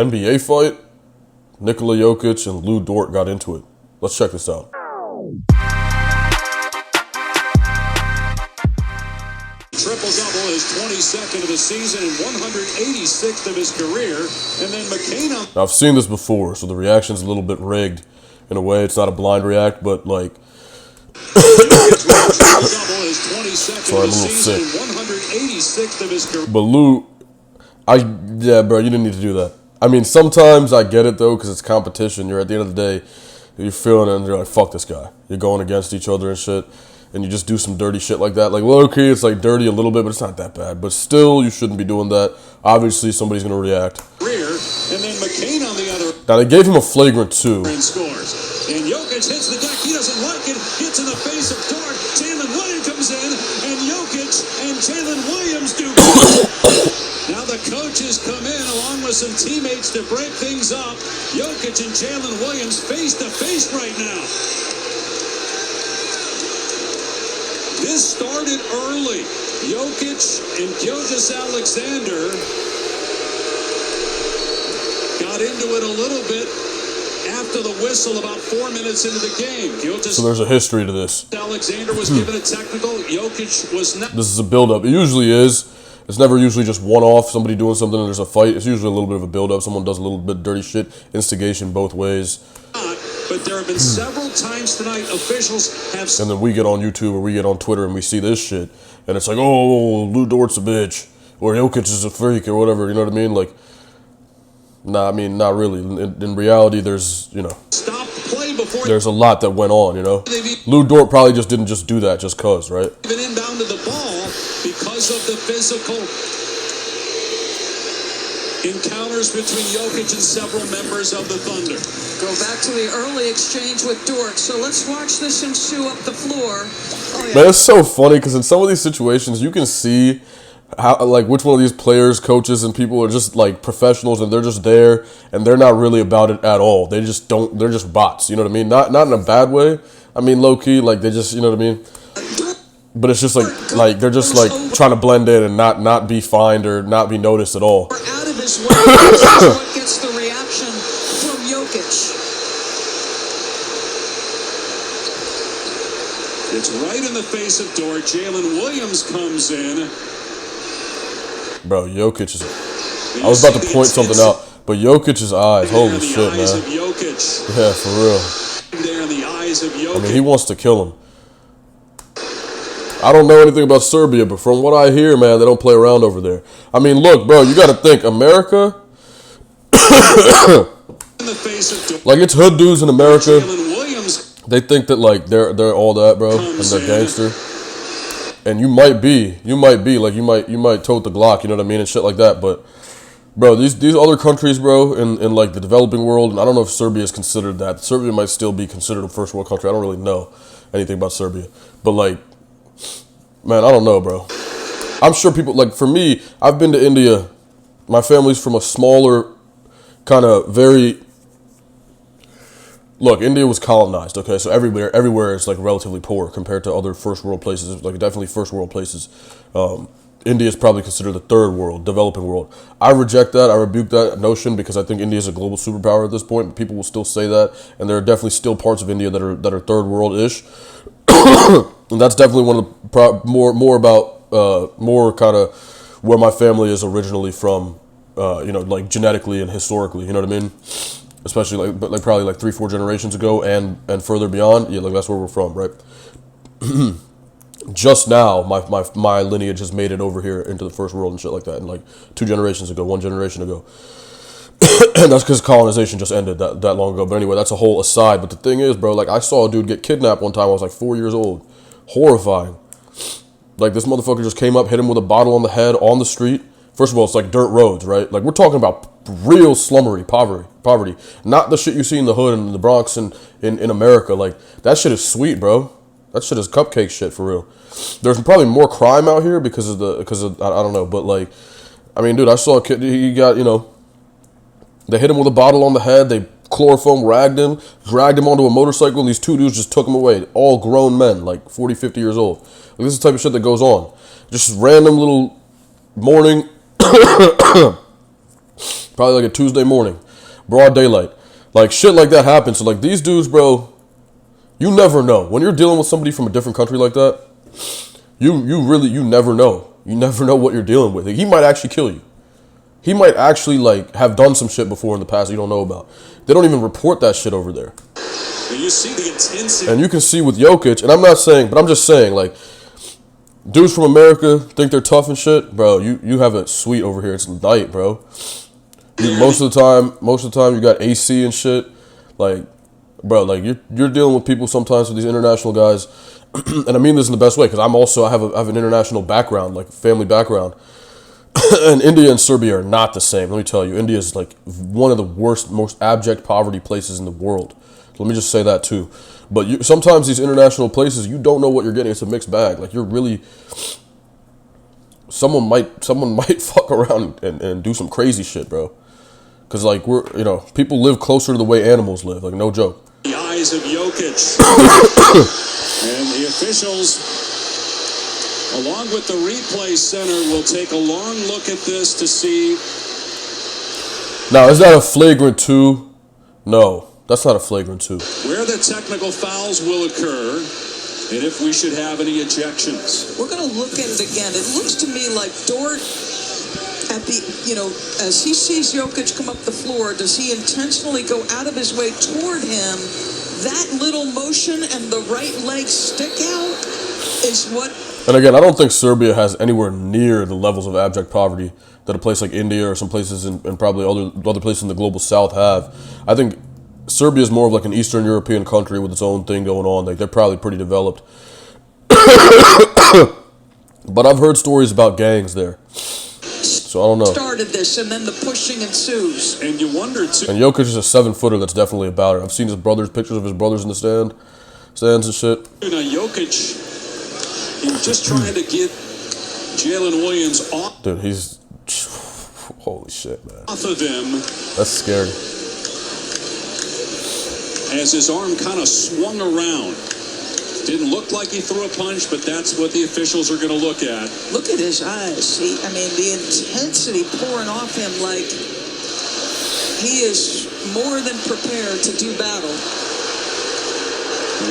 NBA fight, Nikola Jokić and Dort got into it. Let's check this out. Triple-double, his 22nd of the season and 186th of his career. And then McCain. Now, I've seen this before, so the reaction's a little bit rigged in a way. It's not a blind react, but like... Sorry, I'm a little sick. But yeah, bro, you didn't need to do that. I mean, sometimes I get it, though, because it's competition. You're at the end of the day, you're feeling it, and you're like, fuck this guy. You're going against each other and shit, and you just do some dirty shit like that. Like, low-key, it's like dirty a little bit, but it's not that bad. But still, you shouldn't be doing that. Obviously, somebody's going to react. And then McCain on the other. Now, they gave him a flagrant 2. And scores. And Jokić hits the deck. He doesn't like it. Gets in the face of Dort. Jalen Williams comes in, and Jokić and Jalen Williams do. Now the coaches come in along with some teammates to break things up. Jokić and Jalen Williams face to face right now. This started early. Jokić and Gilgeous Alexander got into it a little bit after the whistle about 4 minutes into the game. So there's a history to this. Alexander was given a technical. Jokić was not. This is a build-up. It usually is. It's never usually just one-off, somebody doing something and there's a fight. It's usually a little bit of a build-up. Someone does a little bit of dirty shit, instigation both ways. But there have been several times tonight officials have... And then we get on YouTube or we get on Twitter and we see this shit. And it's like, oh, Lu Dort's a bitch. Or Jokić is a freak or whatever, you know what I mean? Like, nah, I mean, not really. In reality, there's, you know... Stop play before... There's a lot that went on, you know? Lu Dort probably just didn't just do that just cause, right? Even inbound to the ball because of the physical encounters between Jokić and several members of the Thunder. Go back to the early exchange with Dort. So let's watch this ensue up the floor. Oh, yeah. Man, it's so funny because in some of these situations, you can see how, like, which one of these players, coaches, and people are just like professionals and they're just there and they're not really about it at all. They just don't. They're just bots. You know what I mean? Not in a bad way. I mean, low key, like they just, you know what I mean? But it's just like they're just like trying to blend in and not be fined or not be noticed at all. Out of his way. This is what gets the reaction from Jokić. It's right in the face of Dort. Jalen Williams comes in. Bro, Jokić is... I was about to point something out, but Jokic's eyes, holy shit, man. Yeah, for real. There in the eyes of Jokić. I mean, he wants to kill him. I don't know anything about Serbia, but from what I hear, man, they don't play around over there. I mean, look, bro, you got to think, America... like, it's hood dudes in America. They think that, like, they're all that, bro, and they're gangster. And you might be, like, you might tote the Glock, you know what I mean, and shit like that, but, bro, these other countries, bro, in like, the developing world, and I don't know if Serbia is considered that. Serbia might still be considered a first world country. I don't really know anything about Serbia. But, like, man, I don't know, bro. I'm sure people, like, for me, I've been to India. My family's from a smaller, kind of very... Look, India was colonized, okay? So everywhere is, like, relatively poor compared to other first world places. Like, definitely first world places. India is probably considered the third world, developing world. I reject that. I rebuke that notion because I think India is a global superpower at this point. But people will still say that. And there are definitely still parts of India that are third world-ish. And that's definitely one of the more kind of where my family is originally from, you know, like genetically and historically, you know what I mean? Especially like probably like 3-4 generations ago and further beyond. Yeah, like that's where we're from, right? Just now, my lineage has made it over here into the first world and shit like that, and like 2 generations ago, 1 generation ago. And that's because colonization just ended that long ago. But anyway, that's a whole aside. But the thing is, bro, like I saw a dude get kidnapped one time. I was like 4 years old. Horrifying. Like this motherfucker just came up, hit him with a bottle on the head on the street. First of all, it's like dirt roads, right? Like we're talking about real slummery, poverty. Not the shit you see in the hood and the Bronx and in America. Like that shit is sweet, bro. That shit is cupcake shit for real. There's probably more crime out here because of I don't know, but like, I mean, dude, I saw a kid. He got, you know, they hit him with a bottle on the head. They chloroform ragged him, dragged him onto a motorcycle, and these 2 dudes just took him away. All grown men, like 40, 50 years old. Like, this is the type of shit that goes on. Just random little morning Probably like a Tuesday morning, broad daylight. Like, shit like that happens. So, like, these dudes, bro, you never know. When you're dealing with somebody from a different country like that, you never know. You never know what you're dealing with. He might actually kill you. He might actually, like, have done some shit before in the past you don't know about. They don't even report that shit over there. And you see the intensity. And you can see with Jokic, and I'm not saying, but I'm just saying, like, dudes from America think they're tough and shit. Bro, you have it sweet over here. It's light, bro. Most of the time you got AC and shit. Like, bro, like, you're dealing with people sometimes with these international guys. And I mean this in the best way, because I have an international background, like family background. And India and Serbia are not the same. Let me tell you, India is like one of the worst, most abject poverty places in the world. Let me just say that too. But sometimes these international places, you don't know what you're getting. It's a mixed bag. Like, you're really, someone might fuck around and do some crazy shit, bro. Because, like, people live closer to the way animals live. Like, no joke. The eyes of Jokić. And the officials, along with the replay center, will take a long look at this to see. Now, is that a flagrant 2? No, that's not a flagrant 2. Where the technical fouls will occur, and if we should have any ejections. We're going to look at it again. It looks to me like Dort, at the, as he sees Jokić come up the floor, does he intentionally go out of his way toward him? That little motion and the right leg stick out is what. And again, I don't think Serbia has anywhere near the levels of abject poverty that a place like India or some places and probably other places in the global south have. I think Serbia is more of like an Eastern European country with its own thing going on. Like, they're probably pretty developed. But I've heard stories about gangs there. So I don't know. Started this, and then the pushing ensues. And you wonder too. And Jokić is a 7-footer that's definitely about it. I've seen pictures of his brothers in the stands and shit. Now Jokić, he's just trying to get Jalen Williams off. Dude, he's holy shit, man. Off of him. That's scary. As his arm kind of swung around. Didn't look like he threw a punch, but that's what the officials are going to look at. Look at his eyes. The intensity pouring off him, like he is more than prepared to do battle.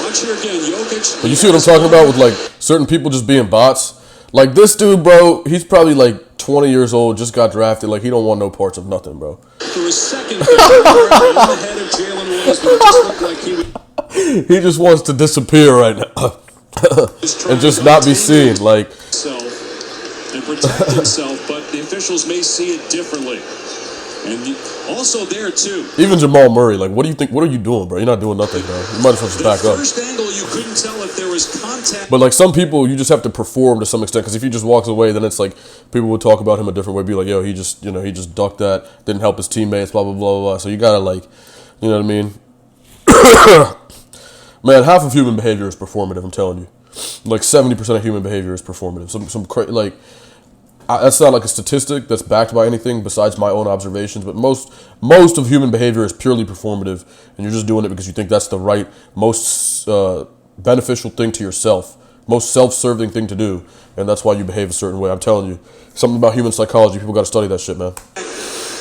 Watch here again, Jokić. But you see what I'm talking about with, like, certain people just being bots? Like, this dude, bro, he's probably like 20 years old, just got drafted. Like, he don't want no parts of nothing, bro. For a second, on the head of Jalen Williams, but it just looked like he would. He just wants to disappear right now and just not be seen. Like, and protect himself, but the officials may see it differently. And also there too. Even Jamal Murray, like, what do you think? What are you doing, bro? You're not doing nothing, bro. You might as well just back up. The first angle, you couldn't tell if there was contact. But like, some people, you just have to perform to some extent, because if he just walks away, then it's like people would talk about him a different way. Be like, yo, he just ducked that, didn't help his teammates, blah blah blah blah blah. So you gotta, like, you know what I mean? Man, half of human behavior is performative. I'm telling you, like 70% of human behavior is performative. That's not like a statistic that's backed by anything besides my own observations. But most of human behavior is purely performative, and you're just doing it because you think that's the right, most beneficial thing to yourself, most self-serving thing to do, and that's why you behave a certain way. I'm telling you, something about human psychology. People got to study that shit, man.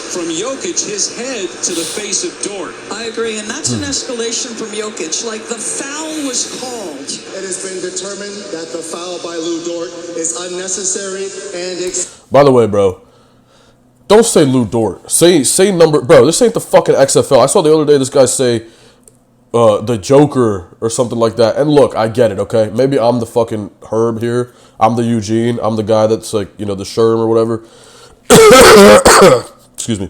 From Jokić, his head to the face of Dort. I agree, and that's an escalation from Jokić. Like, the foul was called. It has been determined that the foul by Lou Dort is unnecessary and By the way, bro, don't say Lou Dort. Say number, bro. This ain't the fucking XFL. I saw the other day this guy say the Joker or something like that. And look, I get it, okay? Maybe I'm the fucking Herb here. I'm the Eugene. I'm the guy that's like, the Sherm or whatever. Excuse me.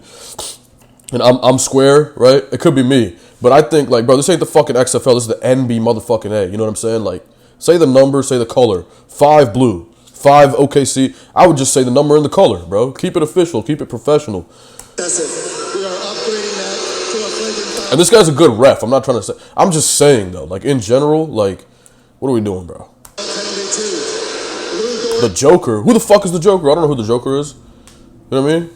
And I'm square, right? It could be me. But I think, like, bro, this ain't the fucking XFL. This is the NB motherfucking A. You know what I'm saying? Like, say the number, say the color. 5 blue, 5 OKC. I would just say the number and the color, bro. Keep it official. Keep it professional. that's it. We are upgrading that to a flagrant foul. And this guy's a good ref. I'm not trying to say. I'm just saying, though. Like, in general, like, what are we doing, bro? Penalty 2. Lou Dort. The Joker. Who the fuck is the Joker? I don't know who the Joker is. You know what I mean?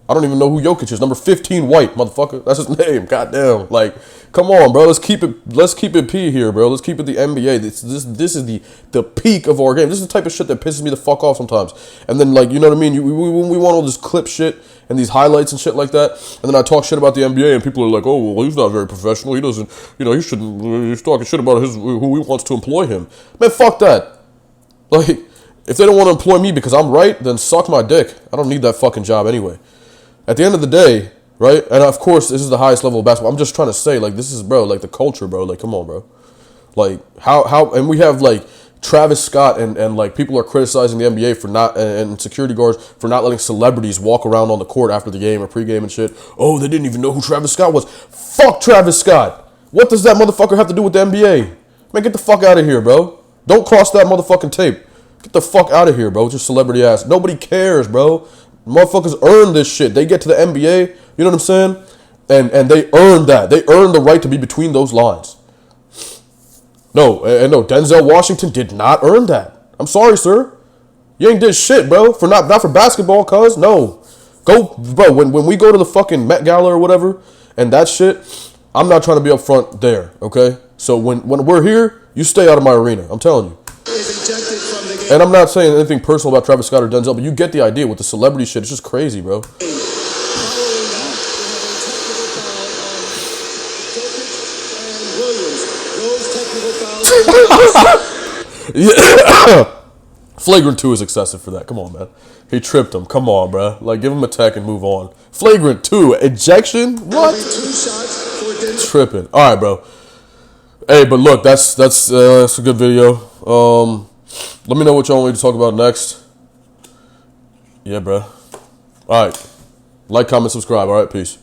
I don't even know who Jokić is. Number 15, white, motherfucker. That's his name. Goddamn. Like, come on, bro. Let's keep it P here, bro. Let's keep it the NBA. This is the peak of our game. This is the type of shit that pisses me the fuck off sometimes. And then, like, you know what I mean? We want all this clip shit, and these highlights and shit like that. And then I talk shit about the NBA, and people are like, "Oh, well, he's not very professional. He doesn't, he shouldn't. He's talking shit about who he wants to employ him." Man, fuck that. Like, if they don't want to employ me because I'm right, then suck my dick. I don't need that fucking job anyway. At the end of the day, right? And of course, this is the highest level of basketball. I'm just trying to say, like, this is, bro, like the culture, bro. Like, come on, bro. Like, how, and we have like Travis Scott and like people are criticizing the NBA for not, and security guards for not letting celebrities walk around on the court after the game or pregame and shit. Oh, they didn't even know who Travis Scott was. Fuck Travis Scott. What does that motherfucker have to do with the NBA? Man, get the fuck out of here, bro. Don't cross that motherfucking tape. Get the fuck out of here, bro. Just celebrity ass. Nobody cares, bro. Motherfuckers earn this shit. They get to the NBA, you know what I'm saying? And they earn that. They earn the right to be between those lines. No, Denzel Washington did not earn that. I'm sorry, sir. You ain't did shit, bro. Not for basketball, cuz. No. Go, bro, when we go to the fucking Met Gala or whatever, and that shit, I'm not trying to be up front there, okay? So when we're here, you stay out of my arena. I'm telling you. And I'm not saying anything personal about Travis Scott or Denzel, but you get the idea with the celebrity shit. It's just crazy, bro. Yeah. Flagrant 2 is excessive for that. Come on, man. He tripped him. Come on, bro. Like, give him a tech and move on. Flagrant 2. Ejection? What? Tripping. All right, bro. Hey, but look, that's a good video. Let me know what y'all want me to talk about next. Yeah, bro. All right. Like, comment, subscribe. All right, peace.